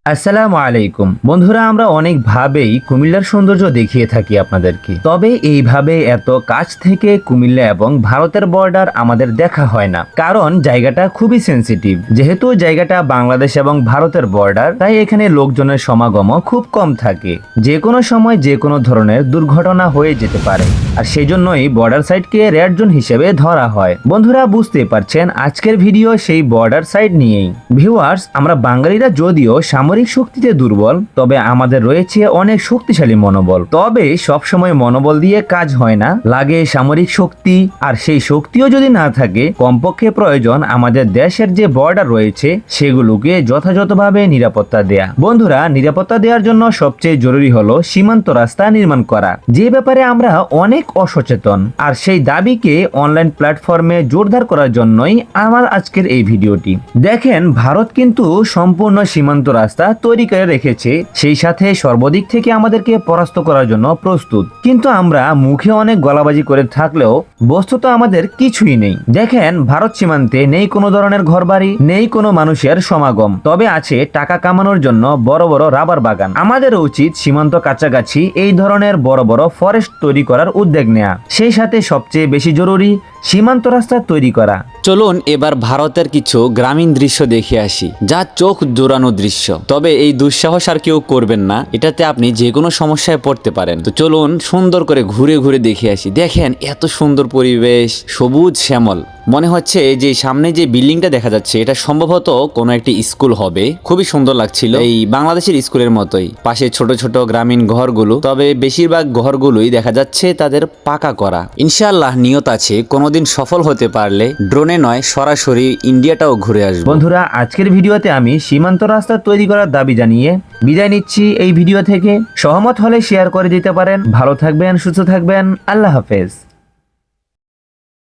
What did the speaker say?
আসসালামু আলাইকুম বন্ধুরা, আমরা অনেকভাবেই কুমিল্লার সৌন্দর্য দেখিয়ে থাকি আপনাদেরকে। তবে এইভাবে এত কাছ থেকে কুমিল্লা এবং ভারতের বর্ডার আমাদের দেখা হয় না, কারণ জায়গাটা খুবই সেন্সিটিভ। যেহেতু জায়গাটা বাংলাদেশ এবং ভারতের বর্ডার, তাই এখানে লোকজনের সমাগমও খুব কম থাকে। যে কোনো সময় যে কোনো ধরনের দুর্ঘটনা হয়ে যেতে পারে, আর সেই জন্যই বর্ডার সাইডকে রেড জোন হিসেবে ধরা হয়। বন্ধুরা, বুঝতে পারছেন আজকের ভিডিও সেই বর্ডার সাইড নিয়েই। ভিউয়ার্স, আমরা বাঙালিরা যদিও সামরিক শক্তিতে দুর্বল, তবে আমাদের রয়েছে অনেক শক্তিশালী মনোবল। তবে সবসময় মনোবল দিয়ে কাজ হয় না, লাগে সামরিক শক্তি। আর সেই শক্তিও যদি না থাকে, কমপক্ষে প্রয়োজন আমাদের দেশের যে বর্ডার রয়েছে সেগুলোকে যথাযথভাবে নিরাপত্তা দেয়া। বন্ধুরা, নিরাপত্তা দেওয়ার জন্য সবচেয়ে জরুরি হলো সীমান্ত রাস্তা নির্মাণ করা, যে ব্যাপারে আমরা অনেক অসচেতন। আর সেই দাবিকে অনলাইন প্ল্যাটফর্মে জোরদার করার জন্যই আমার আজকের এই ভিডিওটি। দেখেন, ভারত কিন্তু সম্পূর্ণ সীমান্ত রাস্তা তৈরি করে রেখেছে, সেই সাথে সর্বদিক থেকে আমাদেরকে পরাস্ত করার জন্য প্রস্তুত। কিন্তু আমরা মুখে অনেক গলাবাজি করে থাকলেও বস্তুত আমাদের কিছুই নেই। দেখেন, ভারত সীমান্তে নেই কোনো ধরনের ঘরবাড়ি, নেই কোনো মানুষের সমাগম, তবে আছে টাকা কামানোর জন্য বড় বড় রাবার বাগান। আমাদের উচিত সীমান্ত কাছাকাছি এই ধরনের বড় বড় ফরেস্ট তৈরি করার উদ্যোগ নেওয়া, সেই সাথে সবচেয়ে বেশি জরুরি সীমান্ত রাস্তা তৈরি করা। চলুন এবার ভারতের কিছু গ্রামীণ দৃশ্য দেখে আসি, যা চোখ জোড়ানো দৃশ্য। তবে এই দুঃসাহস আর কেউ করবেন না, এটাতে আপনি যে কোনো সমস্যায় পড়তে পারেন। তো চলুন সুন্দর করে ঘুরে ঘুরে দেখে আসি। দেখেন, এত সুন্দর পরিবেশ, সবুজ শ্যামল। মনে হচ্ছে যে সামনে যে বিল্ডিংটা দেখা যাচ্ছে এটা সম্ভবত কোনো একটি স্কুল হবে। খুবই সুন্দর লাগছিল, এই বাংলাদেশের স্কুলের মতোই। পাশে ছোট ছোট গ্রামীণ ঘরগুলো, তবে বেশিরভাগ ঘরগুলোই দেখা যাচ্ছে তাদের পাকা করা। ইনশাআল্লাহ নিয়ত আছে কোনোদিন সফল হতে পারলে ড্রোনে নয়, সরাসরি ইন্ডিয়াটাও ঘুরে আসবে। বন্ধুরা, আজকের ভিডিওতে আমি সীমান্ত রাস্তা তৈরি করার দাবি জানিয়ে বিদায় নিচ্ছি এই ভিডিও থেকে। সহমত হলে শেয়ার করে দিতে পারেন। ভালো থাকবেন, সুস্থ থাকবেন। আল্লাহ হাফেজ।